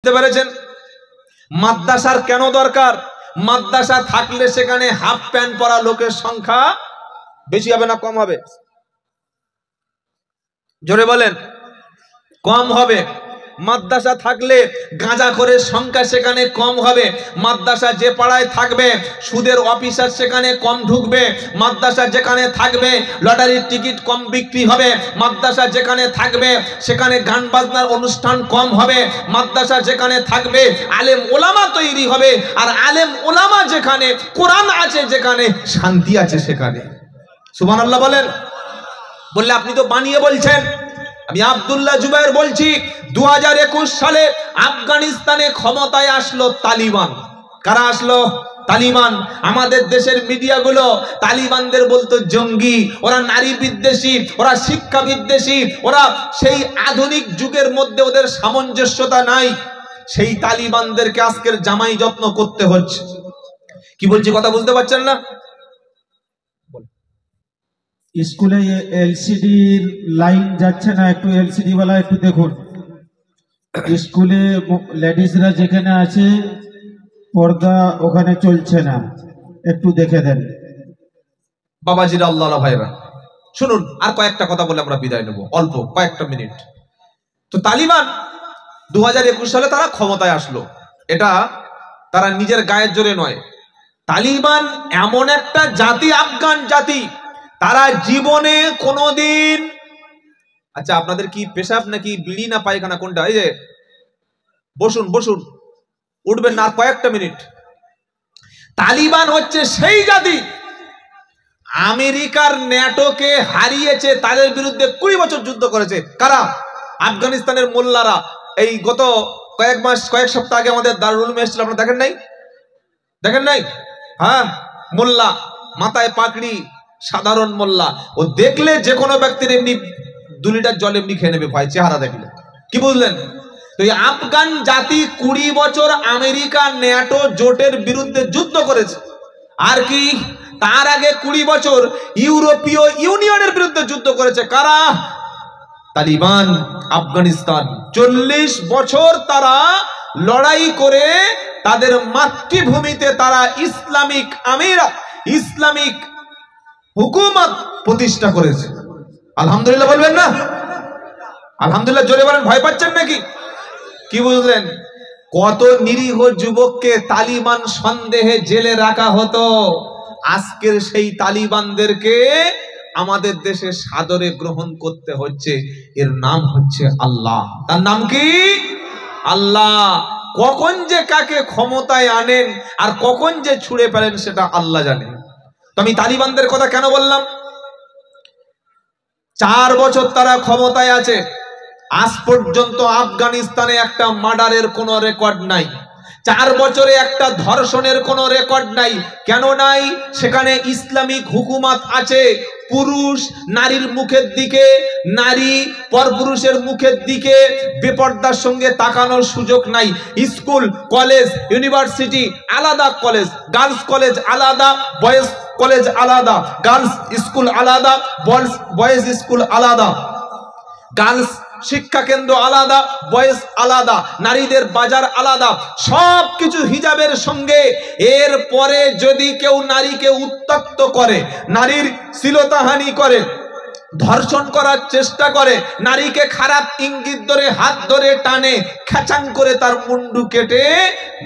বুঝতে পেরেছেন? মাদ্রাসার কেন দরকার? মাদ্রাসা থাকলে সেখানে হাফ প্যান্ট পরা লোকের সংখ্যা বেশি হবে না কম হবে? জোরে বলেন। কম হবে। মাদ্রাসা থাকলে গাঁজাখোরের সংখ্যা সেখানে কম হবে। মাদ্রাসা যে পাড়ায় থাকবে সুদের অফিসার সেখানে কম ঢুকবে। মাদ্রাসা যেখানে থাকবে লটারির টিকিট কম বিক্রি হবে। মাদ্রাসা যেখানে থাকবে সেখানে গান বাজনার অনুষ্ঠান কম হবে। মাদ্রাসা যেখানে থাকবে আলেম ওলামা তৈরি হবে। আর আলেম ওলামা যেখানে, কোরআন আছে যেখানে, শান্তি আছে সেখানে। সুবহানাল্লাহ বলেন। বললে আপনি তো বানিয়ে বলছেন। আমি আব্দুল্লাহ জুবায়ের বলছি, 2021 সালে আফগানিস্তানে ক্ষমতায় আসলো তালিবান। কারা আসলো? তালিবান। আমাদের দেশের মিডিয়াগুলো তালিবানদের বলতো জঙ্গি, ওরা নারী বিদ্বেষী, ওরা শিক্ষা বিদ্বেষী, ওরা সেই আধুনিক যুগের মধ্যে ওদের সামঞ্জস্যতা নাই। সেই তালিবানদেরকে আজকের জামাই যত্ন করতে হচ্ছে। কি বলছি কথা বুঝতে পারছেন না? স্কুলে এলসিডি লাইন যাচ্ছে না, একটু এলসিডি वाला একটু দেখুন। স্কুলে লেডিসরা যেখানে আছে পর্দা ওখানে চলছে না, একটু দেখে দেন। বাবাজিরা, আল্লাহ ভাইরা শুনুন, আর কয়েকটা কথা বলে আমরা বিদায় নেব, অল্প কয়েকটা মিনিট। তো তালিবান 2021 সালে তারা ক্ষমতায় আসলো। এটা তারা নিজের গায়ের জোরে নয়। তালিবান এমন একটা জাতি, আফগান জাতি, তারা জীবনে কোনোদিন, আচ্ছা আপনাদের কি পেশাব নাকি বিড়ি না পায়খানা কোনটা? এই যে বসুন বসুন, উঠবেন না, আর কয়েকটা মিনিট। তালিবান হচ্ছে সেই জাতি আমেরিকার ন্যাটোকে হারিয়েছে, তাদের বিরুদ্ধে 20 বছর যুদ্ধ করেছে। কারা? আফগানিস্তানের মোল্লারা। এই গত কয়েক সপ্তাহ আগে আমাদের দারুল উলুমে এসেছিল, আপনারা দেখেন নাই? দেখেন নাই? হ্যাঁ, মোল্লা, মাথায় পাগড়ি, সাধারণ মোল্লা। ও দেখলে যে কোনো ব্যক্তির এমনি 2 লিটার জল এমনি খেয়ে নেবে ভাই, চেহারা দেখলে। কি বুঝলেন? তো এই আফগান জাতি 20 বছর আমেরিকা ন্যাটো জোটের বিরুদ্ধে যুদ্ধ করেছে। আর কি, তার আগে 20 বছর ইউরোপীয় ইউনিয়নের বিরুদ্ধে যুদ্ধ করেছে। কারা? তালিবান। আফগানিস্তান 40 বছর তারা লড়াই করে তাদের মাতৃভূমিতে তারা ইসলামিক আমিরাত, ইসলামিক হুকুমত প্রতিষ্ঠা করেছে। আলহামদুলিল্লাহ বলবেন না? আলহামদুলিল্লাহ জোরে বলেন। ভয় পাচ্ছেন নাকি? কি বুঝলেন? কত নিরীহ যুবককে তালিবান সন্দেহে জেলে রাখা হতো। আজকের সেই তালিবানদেরকে আমাদের দেশে সাদরে গ্রহণ করতে হচ্ছে। এর নাম হচ্ছে আল্লাহ। তার নাম কি? আল্লাহ। কখন যে কাকে ক্ষমতায় আনেন আর কখন যে ছুঁড়ে ফেলেন সেটা আল্লাহ জানেন। তো আমি তালিবানদের কথা কেন বললাম? 4 বছর তারা ক্ষমতায় আছে। আজ পর্যন্ত আফগানিস্তানে একটা মার্ডারের কোনো রেকর্ড নাই। 4 বছরে একটা ধর্ষণের কোনো রেকর্ড নাই। কেন নাই? সেখানে ইসলামিক হুকুমত আছে। পুরুষ নারীর মুখের দিকে, নারী পরপুরুষের মুখের দিকে বেপর্দার সঙ্গে তাকানোর সুযোগ নাই। স্কুল, কলেজ, ইউনিভার্সিটি আলাদা, কলেজ, গার্লস কলেজ আলাদা, বয়েজ কলেজ আলাদা, গার্লস স্কুল আলাদা, বয়েজ স্কুল আলাদা, গার্লস শিক্ষা কেন্দ্র আলাদা, বয়েজ আলাদা, নারীদের বাজার আলাদা, সবকিছু হিজাবের সঙ্গে। এরপরে যদি কেউ নারীকে উত্ত্যক্ত করে, নারীর শ্লীলতাহানি করে, ধর্ষণ করার চেষ্টা করে, নারীকে খারাপ ইঙ্গিত ধরে হাত ধরে টানে, খেচাং করে তার মুন্ডু কেটে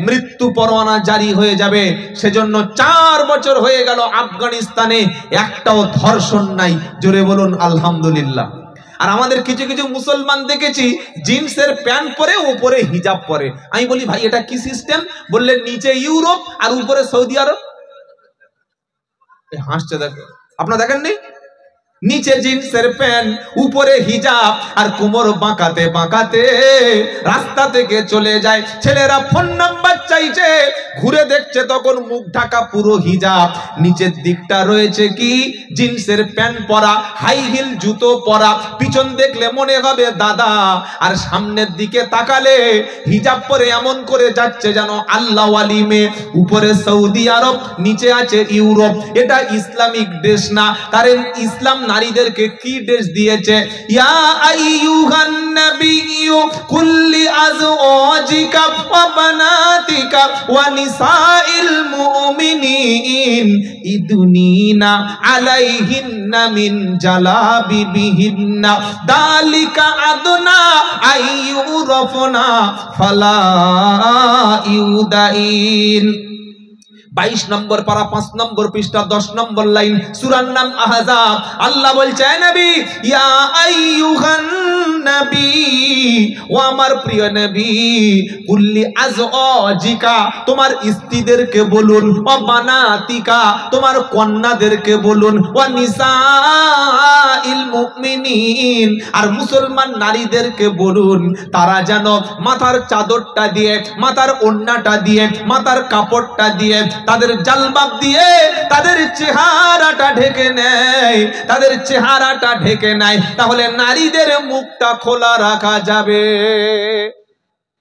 মৃত্যু পরোয়ানা জারি হয়ে যাবে। সেজন্য 4 বছর হয়ে গেল আফগানিস্তানে একটাও ধর্ষণ নাই। জোরে বলুন আলহামদুলিল্লাহ। আর আমাদের কিছু কিছু মুসলমান দেখেছি জিন্সের প্যান্ট পরে উপরে হিজাব পরে। আমি বলি ভাই এটা কি সিস্টেম? বললেন নিচে ইউরোপ আর উপরে সৌদি আরব। হাসছে, দেখো আপনারা দেখেননি? নিচে জিন্সের প্যান্ট, উপরে হিজাব, আর কোমর বাঁকাতে বাঁকাতে রাস্তা থেকে চলে যায়। ছেলেরা ফোন নাম্বার চাইছে, ঘুরে দেখছে তখন মুখ ঢাকা পুরো হিজাব। নিচের দিকটা রয়েছে কি জিন্সের প্যান্ট পরা, হাই হিল জুতো পরা। পিছন দেখলে মনে হবে দাদা, আর সামনের দিকে তাকালে হিজাব পরে এমন করে যাচ্ছে যেন আল্লাহ ওয়ালি মেয়ে। উপরে সৌদি আরব, নিচে আছে ইউরোপ। এটা ইসলামিক দেশ না, কারণ ইসলাম নারীদেরকে কি ড্রেস দিয়েছে? ইয়া আইয়ুহান নাবিয়্যু কুল্লি আজওয়াজিকা ওয়া বানাতিকা ওয়া নিসাইল মুমিনিন ইদুনিনা আলাইহিন্না মিন জালাবিবিহিন্না দালিকা আদনা আইয়ুরাফনা ফালা ইউদাইন। 22 নম্বর পারা 5 নম্বর পৃষ্ঠা 10 নম্বর লাইন, সূরার নাম আহজাব। আল্লাহ বলছে, নবী, ইয়া আইয়ুহান নবী, ও আমার প্রিয় নবী, কুল্লি আজওয়াজিকা, তোমার স্ত্রীদেরকে বলুন, ও বানাতিকা, তোমার কন্যাদেরকে বলুন, ও নিসাইল মুমিনিন, আর মুসলমান নারীদেরকে বলুন, তারা যেন মাথার চাদরটা দিয়ে, মাথার ওড়নাটা দিয়ে, মাথার কাপড়টা দিয়ে, তাদের জালবাব দিয়ে তাদের চেহারাটা ঢেকে নেয়, তাদের চেহারাটা ঢেকে নেয়, তাহলে নারীদের মুখটা খোলা রাখা যাবে।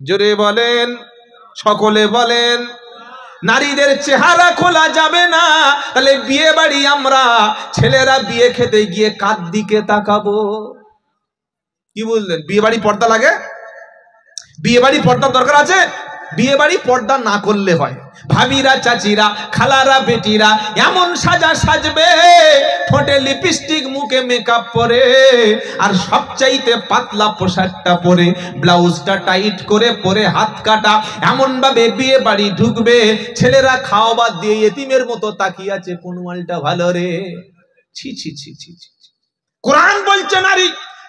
জোরে বলেন, সকলে বলেন। নারীদের চেহারা খোলা যাবে না, তাহলে বিয়ে বাড়ি আমরা ছেলেরা বিয়ে খেতে গিয়ে কার দিকে তাকাবো? কি বললেন? বিয়ে বাড়ি পর্দা লাগে? বিয়ে বাড়ি পর্দার দরকার আছে? বিয়ে বাড়ি পর্দা না করলে হয়। ভাবিরা, চাচিরা, খালারা, বেটিরা এমন সাজা সাজবে, ঠোঁটে লিপস্টিক, মুখে মেকআপ পরে, আর সবচাইতে পাতলা পোশাকটা পরে, ব্লাউজটা টাইট করে পরে, হাত কাটা, এমন ভাবে বিয়ে বাড়ি ঢুকবে, ছেলেরা খাওয়া বাদ দিয়ে এতিমের মতো তাকিয়ে আছে, কোন মালটা ভালো রে। ছি ছি ছি ছি ছি। কোরআন বলছে, নারী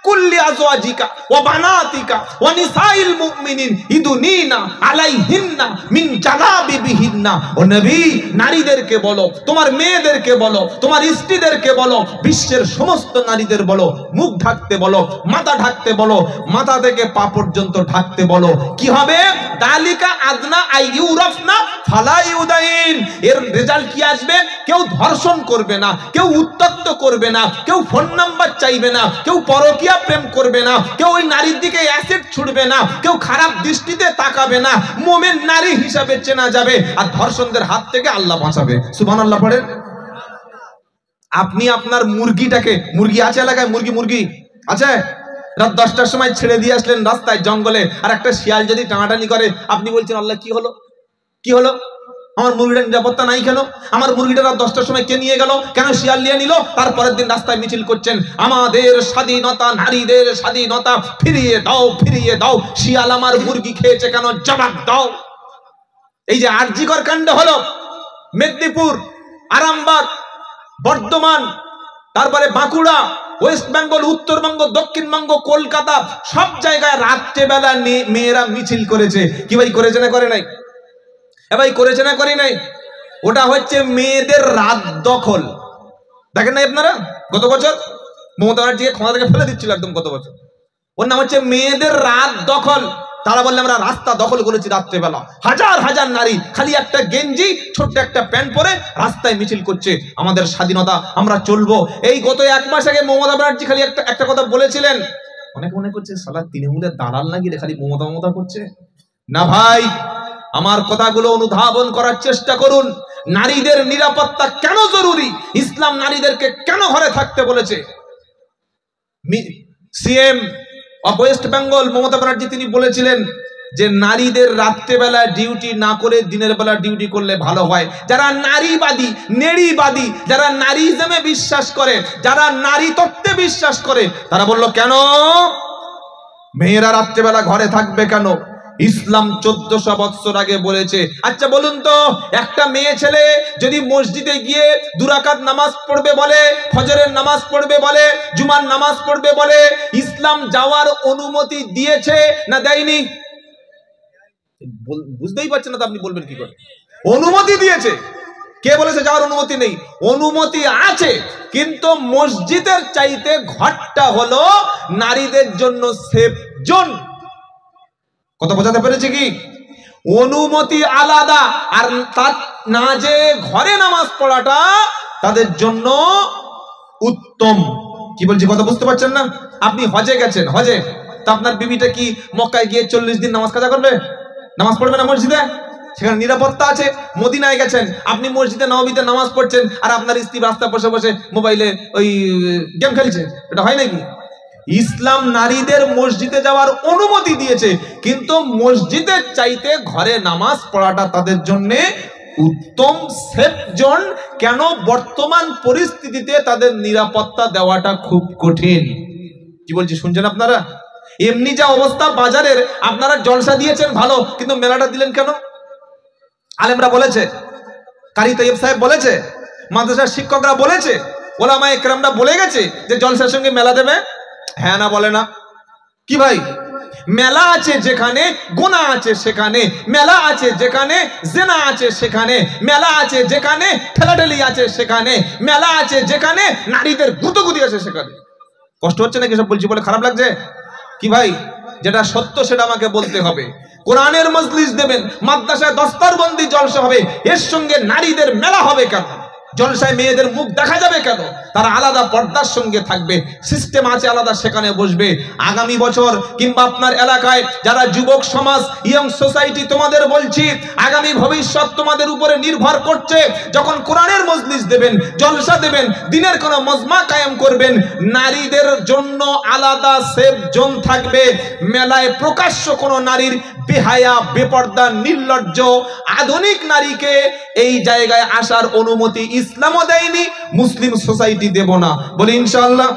কুল্লি আজওয়াজিকা ওয়া বানাতিকা ওয়া নিসাইল মুমিনিন ইদুনিনা আলাইহিন্না মিন জালাবিবিহিন্না। ও নবী, নারীদেরকে বলো, তোমার মেয়েদেরকে বলো, তোমার স্ত্রীদেরকে বলো, বিশ্বের সমস্ত নারীদের বলো, মুখ ঢাকতে বলো, মাথা ঢাকতে বলো, মাথা থেকে পা পর্যন্ত ঢাকতে বলো। কি হবে? দালিকা আদনা আইয়ুরাফনা ফালা ইউদাইন। এর রেজাল্ট কি আসবে? কেউ ধর্ষণ করবে না, কেউ উত্ত্যক্ত করবে না, কেউ ফোন নাম্বার চাইবে না, কেউ পরকীয়া প্রেম করবে না, কেউ ওই নারীর দিকে অ্যাসিড ছুড়বে না, কেউ খারাপ দৃষ্টিতে তাকাবে না, মুমিন নারী হিসাবে চেনা যাবে, আর ধর্ষণদের হাত থেকে আল্লাহ বাঁচাবে। সুবহানাল্লাহ পড়েন। আপনি আপনার মুরগিটাকে, মুরগি আছে এলাকায়? মুরগি আছে? রাত 10টার সময় ছেড়ে দিয়ে আসলেন রাস্তায়, জঙ্গলে, আর একটা শিয়াল যদি টানাটানি করে, আপনি বলছেন, আল্লাহ কি হলো, কি হলো, আমার মুরগিটার নিরাপত্তা নাই কেন? আমার মুরগিটা রাত 10টার সময় কে নিয়ে গেল? কেন শিয়াল নিয়ে নিল? তারপরের দিন রাস্তায় মিছিল করছেন, আমাদের স্বাধীনতা, নারীদের স্বাধীনতা, ফিরিয়ে দাও, ফিরিয়ে দাও, শিয়াল আমার মুরগি খেয়েছে কেন, জবাব দাও। এই যে আরজিকর কাণ্ড হলো, মেদিনীপুর, আরামবাগ, বর্ধমান, তারপরে বাঁকুড়া, ওয়েস্ট বেঙ্গল, উত্তরবঙ্গ, দক্ষিণবঙ্গ, কলকাতা, সব জায়গায় রাত্রেবেলা মেয়েরা মিছিল করেছে। কি ভাই, করেছে না করে নাই? ভাই, করেছে না করে নাই? ওটা হচ্ছে মেয়েদের রাত দখল। দেখেন নাই আপনারা? গত বছর মমতা ব্যানার্জিকে ক্ষমতা থেকে ফেলে দিচ্ছিল একদম, গত বছর। ওর নাম হচ্ছে মেয়েদের রাত দখল। তারা বললে আমরা রাস্তা দখল করেছি রাত্রেবেলা। হাজার হাজার নারী খালি একটা গেঞ্জি, ছোট্ট একটা প্যান্ট পরে রাস্তায় মিছিল করছে, আমাদের স্বাধীনতা, আমরা চলবো। এই গত 1 মাস আগে মমতা ব্যানার্জি খালি একটা কথা বলেছিলেন। অনেক মনে করছে সালা তৃণমূলের দাঁড়াল না গিয়ে খালি মমতা করছে। না ভাই, আমার কথাগুলো অনুধাবন করার চেষ্টা করুন। নারীদের নিরাপত্তা কেন জরুরি? ইসলাম নারীদেরকে কেন ঘরে থাকতে বলেছে? CM of West Bengal Mamata Banerjee তিনি বলেছিলেন যে নারীদের রাত্রেবেলা ডিউটি না করে দিনের বেলা ডিউটি করলে ভালো হয়। যারা নারীবাদী, নেড়িবাদী, যারা নারীজমে বিশ্বাস করে, যারা নারী তত্ত্বে বিশ্বাস করে, তারা বলল কেন মেয়েরা রাত্রেবেলা ঘরে থাকবে কেন? ইসলাম 1400 বছর আগে বলেছে। আচ্ছা বলুন তো, একটা মেয়ে ছেলে যদি মসজিদে গিয়ে 2 রাকাত নামাজ পড়বে বলে, ফজরের নামাজ পড়বে বলে, জুমার নামাজ পড়বে বলে, ইসলাম যাওয়ার অনুমতি দিয়েছে না দেয়নি? বুঝতেই পারছেন না তো, আপনি বলবেন কি করে? অনুমতি দিয়েছে। কে বলেছে যাওয়ার অনুমতি নেই? অনুমতি আছে, কিন্তু মসজিদের চাইতে ঘরটা হলো নারীদের জন্য সেফ জোন। কত বোঝাতে পেরেছে কি? অনুমতি আলাদা, আর তার না যে ঘরে নামাজ পড়াটা তাদের জন্য উত্তম। কি বলছি কথা বুঝতে পারছেন না? আপনি হজে গেছেন, হজে তা আপনার বিবিটা কি মক্কায় গিয়ে 40 দিন নামাজ কাজা করবে? নামাজ পড়বে না মসজিদে? সেখানে নিরাপত্তা আছে। মদিনায় গেছেন, আপনি মসজিদে নববীতে নামাজ পড়ছেন আর আপনার স্ত্রী রাস্তায় বসে বসে মোবাইলে ওই গেম খেলছে, এটা হয় নাকি? ইসলাম নারীদের মসজিদে যাওয়ার অনুমতি দিয়েছে, কিন্তু মসজিদের চাইতে ঘরে নামাজ পড়াটা তাদের জন্য উত্তম সেফ জোন। কেন? বর্তমান পরিস্থিতিতে তাদের নিরাপত্তা দেওয়াটা খুব কঠিন। কি বলছি শুনছেন আপনারা? এমনি যা অবস্থা বাজারের, আপনারা জলসা দিয়েছেন ভালো, কিন্তু মেলাটা দিলেন কেন? আলেমরা বলেছে, কারি তৈয়ব সাহেব বলেছে, মাদ্রাসার শিক্ষকরা বলেছে, ওলামায়ে কেরামরা বলে গেছে যে জলসার সঙ্গে মেলা দেবে। হ্যাঁ না বলে না? কি ভাই, মেলা আছে যেখানে গুনাহ আছে সেখানে, মেলা আছে যেখানে জিনা আছে সেখানে, মেলা আছে যেখানে ঠেলাঠেলি আছে সেখানে, মেলা আছে যেখানে নারীদের গুতগুতি আছে সেখানে। কষ্ট হচ্ছে নাকি সব বলছি বলে? খারাপ লাগছে কি ভাই? যেটা সত্য সেটা আমাকে বলতে হবে। কোরআনের মজলিস দেবেন, মাদ্রাসায় দস্তরবন্দি জলসা হবে, এর সঙ্গে নারীদের মেলা হবে কেন? জলসায় মেয়েদের মুখ দেখা যাবে কেন? তারা আলাদা পর্দার সঙ্গে থাকবে, সিস্টেম আছে আলাদা, সেখানে বসবে। আগামী বছর কিংবা আপনার এলাকায় যারা যুবক সমাজ, ইয়ং সোসাইটি, তোমাদের বলছি, আগামী ভবিষ্যৎ তোমাদের উপরে নির্ভর করছে। যখন কোরআনের মজলিস দেবেন, জলসা দেবেন, দিনের কোনো মজমা কায়েম করবেন, নারীদের জন্য আলাদা সেফ জোন থাকবে। মেলায় প্রকাশ্য কোনো নারীর বেহায়া, বেপর্দা, নির্লজ্জ, আধুনিক নারীকে এই জায়গায় আসার অনুমতি ইসলামও দেয়নি, মুসলিম সোসাইটি দেব না। বলি ইনশাআল্লাহ?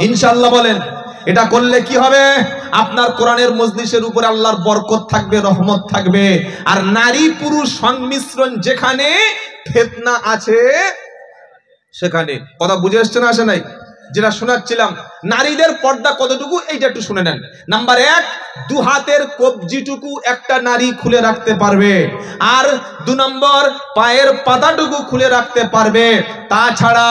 ইনশাআল্লাহ বলেন। এটা করলে কি হবে? আপনার কোরআনের মজলিসের উপরে আল্লাহর বরকত থাকবে, রহমত থাকবে। আর নারী পুরুষ সংমিশ্রণ যেখানে ফিতনা আছে সেখানে। কথা বুঝে আসছে না আসে নাই? যেটা শোনাচ্ছিলাম, নারীদের পর্দা কতটুকু এইটা একটু শুনে নেন। নাম্বার 1, 2 হাতের কবজিটুকু একটা নারী খুলে রাখতে পারবে, আর 2 নম্বর পায়ের পাতাটুকু খুলে রাখতে পারবে। তাছাড়া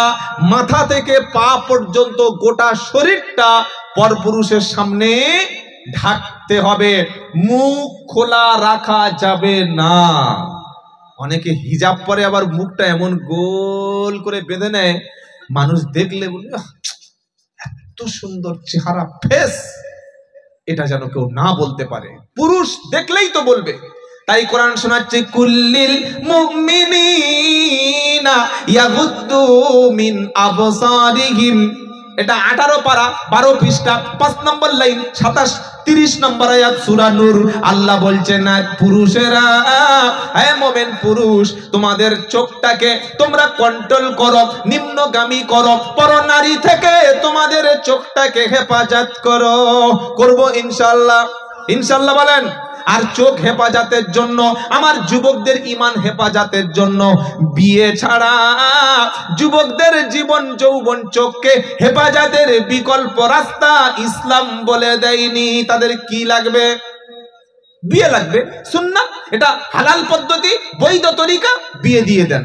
মাথা থেকে পা পর্যন্ত গোটা শরীরটা পরপুরুষের সামনে ঢাকতে হবে, মুখ খোলা রাখা যাবে না। অনেকে হিজাব পরে আবার মুখটা এমন গোল করে বেঁধে নেয়, মানুষ দেখলে বলে এত সুন্দর চেহারা, ফেস, এটা যেন কেউ না বলতে পারে। পুরুষ দেখলেই তো বলবে। তাই কোরআন শোনাচ্ছে, কুল্লিল মুমিনিনা ইয়াগুদ্দু মিন আবসারিহিম। এটা 18 পারা 12 পৃষ্ঠা 5 নম্বর লাইন 27-30 নম্বর আয়াত সূরা নূর। আল্লাহ বলছেন, না পুরুষেরা, হে মুমিন পুরুষ, তোমাদের চোখটাকে তোমরা কন্ট্রোল করো, নিম্নগামী করো, পর নারী থেকে তোমাদের চোখটাকে হেফাজত করো। করব ইনশাআল্লাহ? ইনশাআল্লাহ বলেন। আর চোখ হেফাজতের জন্য, আমার যুবকদের ঈমান হেফাজতের জন্য, বিয়ে ছাড়া যুবকদের জীবন যৌবন চোখকে হেফাজতের বিকল্প রাস্তা ইসলাম বলে দেয়নি। তাদের কি লাগবে? বিয়ে লাগবে, সুন্নাত, এটা হালাল পদ্ধতি, বৈধ তরিকা, বিয়ে দিয়ে দেন।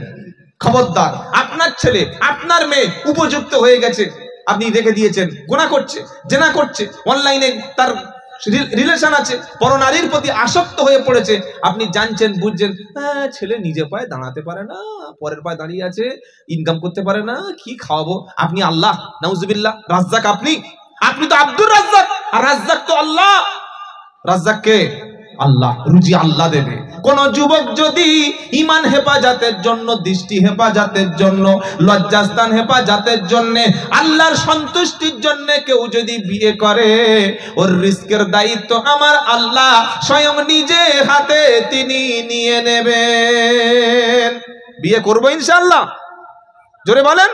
খবরদার, আপনার ছেলে, আপনার মেয়ে উপযুক্ত হয়ে গেছে, আপনি রেখে দিয়েছেন, গুনাহ করছে, জেনা করছে, অনলাইনে তার রিলেশন আছে, পরনারীর প্রতি আসক্ত হয়ে পড়েছে, আপনি জানছেন, বুঝছেন, ছেলে নিজে পায়ে দাঁড়াতে পারে না, পরের পায়ে দাঁড়িয়ে আছে, ইনকাম করতে পারে না, কি খাওয়াবো? আপনি আল্লাহ, নাউজুবিল্লাহ, রাজ্জাক আপনি তো আব্দুর রাজ্জাক, আর রাজ্জাক তো আল্লাহ। রাজ্জাক কে? আল্লাহ। রুজি আল্লাহ দেবে। কোন যুবক যদি ঈমান হেফাজতের জন্য, দৃষ্টি হেফাজতের জন্য, লজ্জাস্থান হেফাজতের জন্য, আল্লাহর সন্তুষ্টির জন্য কেউ যদি বিয়ে করে, ওর রিস্কের দায়িত্ব আমার আল্লাহ স্বয়ং নিজে হাতে তিনি নিয়ে নেবেন। বিয়ে করবো ইনশাআল্লাহ? জোরে বলেন।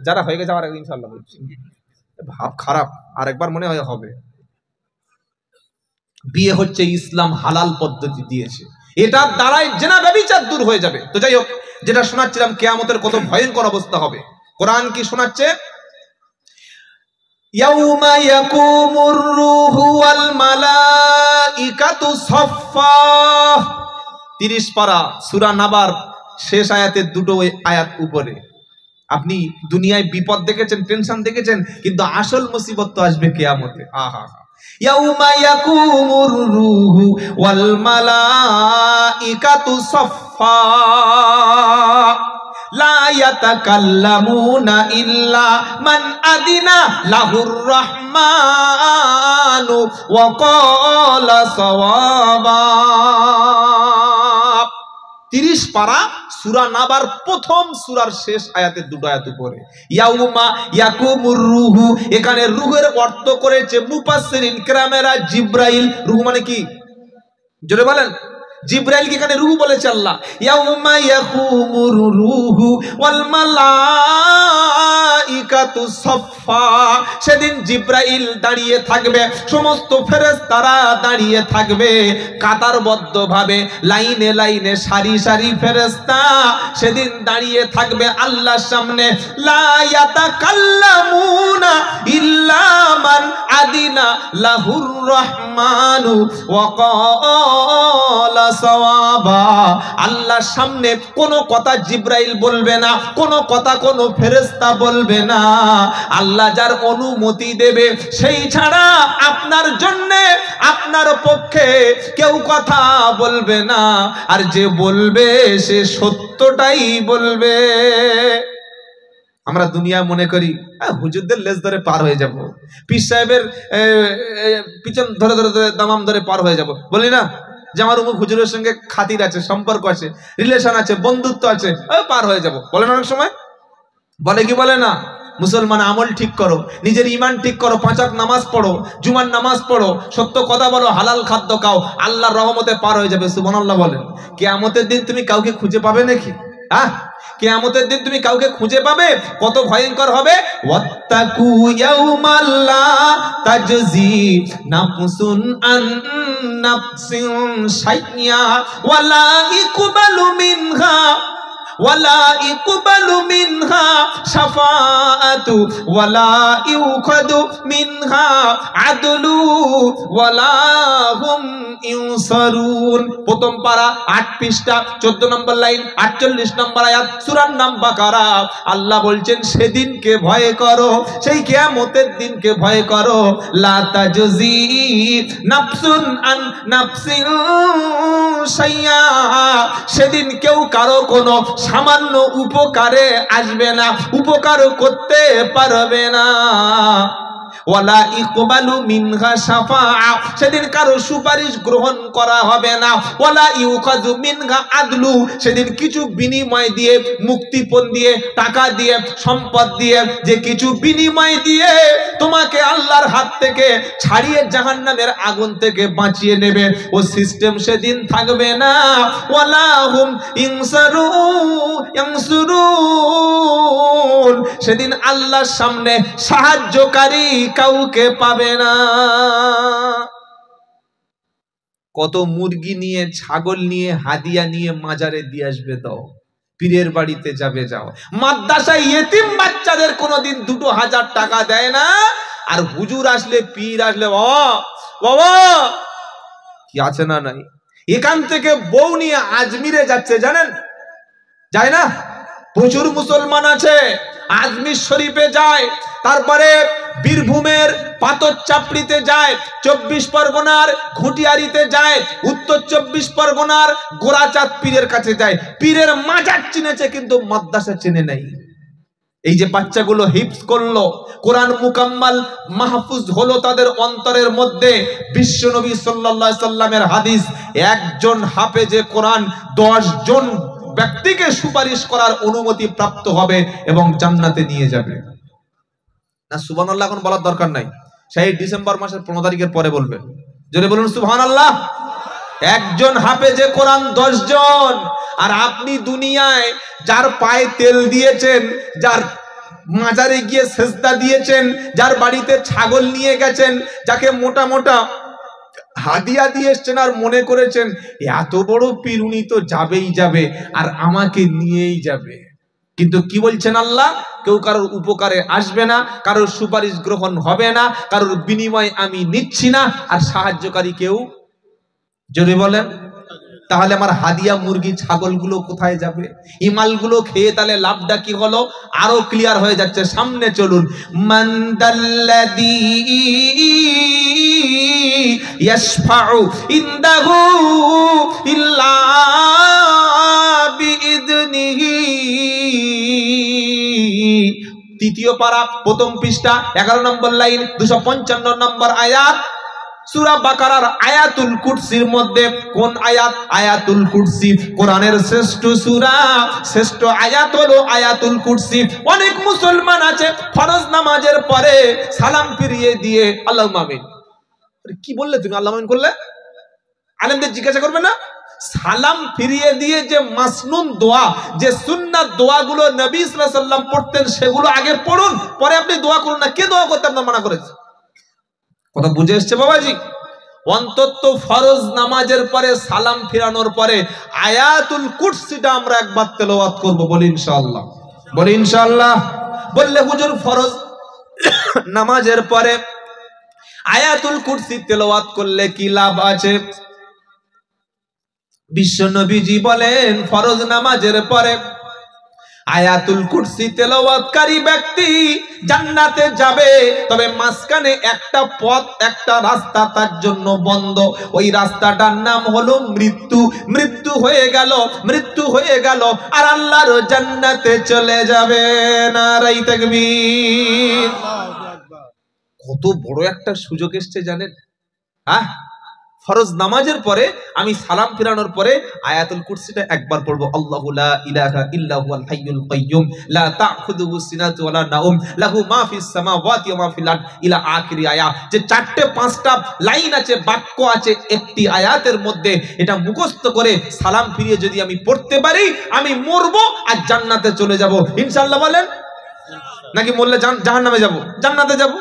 যারা হয়ে গেছে আমার ইনশাআল্লাহ বলছি, ভাব খারাপ, আরেকবার মনে হয় হবে। বিয়ে হচ্ছে ইসলাম হালাল পদ্ধতি দিয়েছে, এটার দ্বারাই জেনা ব্যভিচার দূর হয়ে যাবে। তো যাই হোক, যেটা শোনাচ্ছিলাম, কিয়ামতের কত ভয়ঙ্কর অবস্থা হবে। কোরআন কি শোনাচ্ছে? ইয়াউমা ইয়াকুমুর রূহু ওয়াল মালাইকাতু সাফফা। 30 পারা সূরা নাবার শেষ আয়াতের 2টো আয়াত উপরে। আপনি দুনিয়ায় বিপদ দেখেছেন, টেনশন দেখেছেন, কিন্তু আসল মুসিবত তো আসবে কিয়ামতে। আহা, ইয়াউমা ইয়াকুমুর রূহু ওয়াল মালাইকাতু সাফফা লা ইয়াতাকাল্লামুনা ইল্লা মান আদিনা লাহুর রহমানু ওয়া ক্বালা সাওয়াবা। 30 পারা সূরা নাবার প্রথম সূরার শেষ আয়াতের দুটো আয়াত উপরে ইয়াউমা ইয়াকুমুর রূহু, এখানে রূহের অর্থ করেছে মুফাসসিরিন কেরামেরা জিবরাইল। রূহ মানে কি জোরে বলেন? জিবরাইলকে এখানে রূহ বলেছে আল্লাহ। ইয়াউমা ইয়াকুমুর রূহু ওয়াল মালাইকাতু সাফফা, সেদিন জিবরাইল দাঁড়িয়ে থাকবে, সমস্ত ফেরেশতারা দাঁড়িয়ে থাকবে কাতারবদ্ধভাবে, লাইনে লাইনে সারি সারি ফেরেশতা সেদিন দাঁড়িয়ে থাকবে আল্লাহর সামনে। লা ইয়াতাকাল্লামুনা ইল্লা মান আদিনা লাহুর রহমানু ওয়া ক্বালা সাওয়াবা। আল্লাহর সামনে কোনো কথা জিবরাইল বলবে না, কোনো কথা কোনো ফেরেশতা বলবে না। আল্লাহ যার অনুমতি দেবে সেই ছাড়া আপনার জন্য আপনার পক্ষে কেউ কথা বলবে না, আর যে বলবে সে সত্যটাই বলবে। আমরা দুনিয়া মনে করি হুজুরদের লেজ ধরে পার হয়ে যাব, পীর সাহেবের পিছন ধরে ধরে ধরে দামাম ধরে পার হয়ে যাব, বলি না যে আমার অমুক হুজুরের সঙ্গে খাতির আছে, সম্পর্ক আছে, রিলেশন আছে, বন্ধুত্ব আছে, পার হয়ে যাব, বলে না অনেক সময়? বলে কি বলে না? মুসলমান আমল ঠিক করো, নিজের ঈমান ঠিক করো, 5 ওয়াক্ত নামাজ পড়ো, জুমার নামাজ পড়ো, সত্য কথা বলো, হালাল খাদ্য খাও, আল্লাহর রহমতে পার হয়ে যাবে। সুবহানাল্লাহ বলেন। কিয়ামতের দিন তুমি কাউকে খুঁজে পাবে নাকি? কিয়ামতের দিন তুমি কাউকে খুঁজে পাবে? কত ভয়ঙ্কর হবে। ওয়াত্তাকু ইয়াউমাল লা তাজজি নাফসুন আন নাফসিন শাইয়্যা ওয়ালা ইকবালু মিনহা ওয়ালা ইকবালু মিনহা শাফাআতু ওয়ালা ইউখাদু মিনহা আদলু ওয়ালা হুম ইউসারুন। প্রথম পারা 8 পৃষ্ঠা 14 নম্বর লাইন 48 নম্বর আয়াত, সূরার নাম বাকারা। আল্লাহ বলছেন সেদিনকে ভয় করো, সেই কিয়ামতের দিনকে ভয় করো। লা তাজজি নাফসুন আন নাফসিন শাইয়্যা, সেদিন কেউ কারো কোনো সামান্য উপকারে আসবে না, উপকার করতে পারবে না। ওয়ালা ইকবালু মিনহা শাফাআ, সেদিন কারো সুপারিশ গ্রহণ করা হবে না। ওয়ালা ইউখাযু মিনহা আদলু, সেদিন কিছু বিনিময় দিয়ে, মুক্তিপণ দিয়ে, টাকা দিয়ে, সম্পদ দিয়ে, যে কিছু বিনিময় দিয়ে তোমাকে আল্লাহর হাত থেকে ছাড়িয়ে জাহান্নামের আগুন থেকে বাঁচিয়ে নেবে, ও সিস্টেম সেদিন থাকবে না। ওয়ালা হুম ইনসারুন, সেদিন আল্লাহর সামনে সাহায্যকারী কাউকে পাবে না। কত মুরগি নিয়ে, ছাগল নিয়ে, হাদিয়া নিয়ে মাজারে দিয়ে আসবে, দাও পীরের বাড়িতে যাবে, যাও। মাদ্রাসায় ইয়েতিম বাচ্চাদের কোনোদিন 2000 টাকা দেয় না, আর হুজুর আসলে, পীর আসলে বাবা কি আছে না নাই। এখান থেকে বউ নিয়ে আজমিরে যাচ্ছে, জানেন? যায় না? প্রচুর মুসলমান আছে, আজমির শরীফে যায়, তারপরে বীরভূমের পাথর চাপড়িতে যায়, 24 পরগনার ঘুটিয়ারিতে যায়, উত্তর 24 পরগনার গোরাচাঁদ পীরের কাছে যায়। পীরের মাজার চিনেছে কিন্তু মাদ্রাসা চেনে নাই। এই যে বাচ্চাগুলো হিফজ করলো, কোরআন মুকাম্মাল মাহফুজ হলো তাদের অন্তরের মধ্যে, বিশ্বনবী সাল্লাল্লাহু আলাইহি সাল্লামের হাদিস, একজন হাফেজে কোরআন 10 জন ব্যক্তিকে সুপারিশ করার অনুমতি প্রাপ্ত হবে এবং জান্নাতে নিয়ে যাবে। না সুবহানাল্লাহ এখন বলার দরকার নাই, সেই ডিসেম্বর মাসের 15 তারিখের পরে বলবেন। জোরে বলুন সুবহানাল্লাহ। একজন হাফেজে কোরআন 10 জন। আর আপনি দুনিয়ায় যার পায়ে তেল দিয়েছেন, যার মাজারে গিয়ে সেজদা দিয়েছেন, যার বাড়িতে ছাগল নিয়ে গেছেন, যাকে মোটা মোটা হাদিয়া দিয়ে এসছেন, আর মনে করেছেন এত বড় পীর উনি তো যাবেই যাবে আর আমাকে নিয়েই যাবে, কিন্তু কি বলছেন আল্লাহ? কেউ কারোর উপকারে আসবে না, কারোর সুপারিশ গ্রহণ হবে না, কারোর বিনিময় আমি নিচ্ছি না, আর সাহায্যকারী কেউ। জোরে বলেন। তাহলে আমার হাদিয়া মুরগি ছাগলগুলো কোথায় যাবে? ইমালগুলো খেয়ে তাহলে লাভটা কি হলো? আরো ক্লিয়ার হয়ে যাচ্ছে, সামনে চলুন। মানদাল্লাযী ইয়াশফাউ ইনদাহু ইল্লা বিইذনিহি। তৃতীয় পারা প্রথম পৃষ্ঠা 11 নম্বর লাইন 255 নম্বর আয়াত, সূরা বাকারার আয়াতুল কুরসির মধ্যে কোন আয়াত? আয়াতুল কুরসি কোরআনের শ্রেষ্ঠ সূরা, শ্রেষ্ঠ আয়াত হলো আয়াতুল কুরসি। অনেক মুসলমান আছে ফরজ নামাজের পরে সালাম ফিরিয়ে দিয়ে আল্লাহুম্মা আমিন। কি বললে তুমি আল্লাহুম্মা আমিন করলে? আলেমদের জিজ্ঞাসা করবে না? সালাম ফিরিয়ে দিয়ে যে মাসনুন দোয়া, যে সুন্নাত দোয়াগুলো নবী সাল্লাল্লাহু আলাইহি ওয়াসাল্লাম পড়তেন সেগুলো আগে পড়ুন, পরে আপনি দোয়া করুন না। কে দোয়া করতে আপনার মানা করেছে? কথা বুঝে এসছে বাবাজি? অন্তত ফরজ নামাজের পরে সালাম ফিরানোর পরে আয়াতুল কুরসিটা আমরা একবার তেলাওয়াত করব, বলি ইনশাআল্লাহ, বলি ইনশাআল্লাহ। বললে হুজুর ফরজ নামাজের পরে আয়াতুল কুরসি তেলাওয়াত করলে কি লাভ আছে? বিশ্ব নবীজি বলেন ফরজ নামাজের পরে আয়াতুল কুরসি তেলাওয়াতকারী ব্যক্তি জান্নাতে যাবে, তবে মাঝখানে একটা পথ, একটা রাস্তা তার জন্য বন্ধ। ওই রাস্তাটার নাম হলো মৃত্যু। মৃত্যু হয়ে গেল, মৃত্যু হয়ে গেল, আর আল্লাহর জান্নাতে চলে যাবে। নারায়ে তাকবীর। কত বড় একটা সুযোগ এসছে জানেন? হ্যাঁ, ফরজ নামাজের পরে আমি সালাম ফিরানোর পরে আয়াতুল কুরসিটা একবার পড়বো। আল্লাহু লা ইলাহা ইল্লা হুয়াল হাইয়ুল কাইয়্যুম লা তাখুযুহু সিনাতু ওয়ালা নাওম লাহু মা ফিস সামাওয়াতি ওয়া মা ফিল আরদ ইলা আখিরি আয়াত। যে চারটে পাঁচটা লাইন আছে, বাক্য আছে একটি আয়াতের মধ্যে, এটা মুখস্থ করে সালাম ফিরিয়ে যদি আমি পড়তে পারি, আমি মরবো আর জান্নাতে চলে যাব ইনশাআল্লাহ। বলেন, নাকি মরলে জাহান্নামে যাব? জান্নাতে যাব।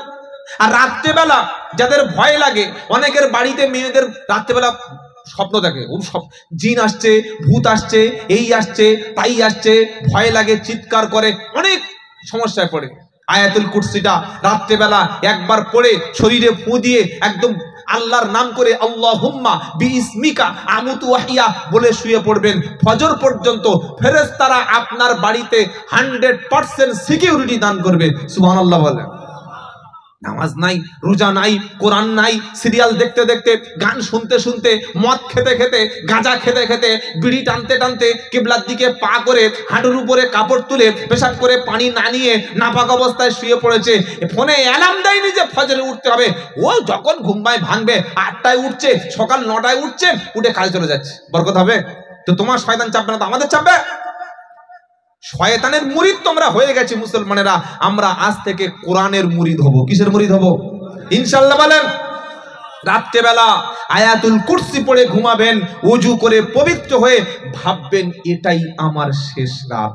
আর রাত্রেবেলা যাদের ভয় লাগে, অনেকের বাড়িতে মেয়েদের রাত্রেবেলা স্বপ্ন দেখে, সব জিন আসছে, ভূত আসছে, এই আসছে, তাই আসছে, ভয় লাগে, চিৎকার করে, অনেক সমস্যায় পড়ে। আয়াতুল কুরসিটা রাত্রেবেলা একবার পড়ে শরীরে ফু দিয়ে একদম আল্লাহর নাম করে আল্লাহুম্মা বিইসমিকা আমুতু ওয়াহিয়া বলে শুয়ে পড়বেন। ফজর পর্যন্ত ফেরেশতারা আপনার বাড়িতে 100% সিকিউরিটি দান করবে। সুবহানাল্লাহ বলেন। নামাজ নাই, রোজা নাই, কোরআন নাই, সিরিয়াল দেখতে দেখতে, গান শুনতে শুনতে, মদ খেতে খেতে, গাঁজা খেতে খেতে, বিড়ি টানতে টানতে, কিবলার দিকে পা করে, হাঁটুর উপরে কাপড় তুলে, পেশাব করে পানি না নিয়ে নাপাক অবস্থায় শুয়ে পড়েছে। ফোনে অ্যালার্ম দেয়নি যে ফজরে উঠতে হবে, ও যখন ঘুমায় ভাঙবে 8টায় উঠছে, সকাল 9টায় উঠছে, উঠে কাজে চলে যাচ্ছে। বরকত হবে তো? তোমার শয়তান চাপবে না তো আমাদের চাপবে? শয়তানের মুরিদ তোমরা হয়ে গেছে মুসলমানেরা। আমরা আজ থেকে কোরআনের মুরিদ হব। কিসের মুরিদ হব ইনশাআল্লাহ? বলেন। রাত্রেবেলা আয়াতুল কুরসি পড়ে ঘুমাবেন, ওযু করে পবিত্র হয়ে ভাববেন এটাই আমার শেষ রাত।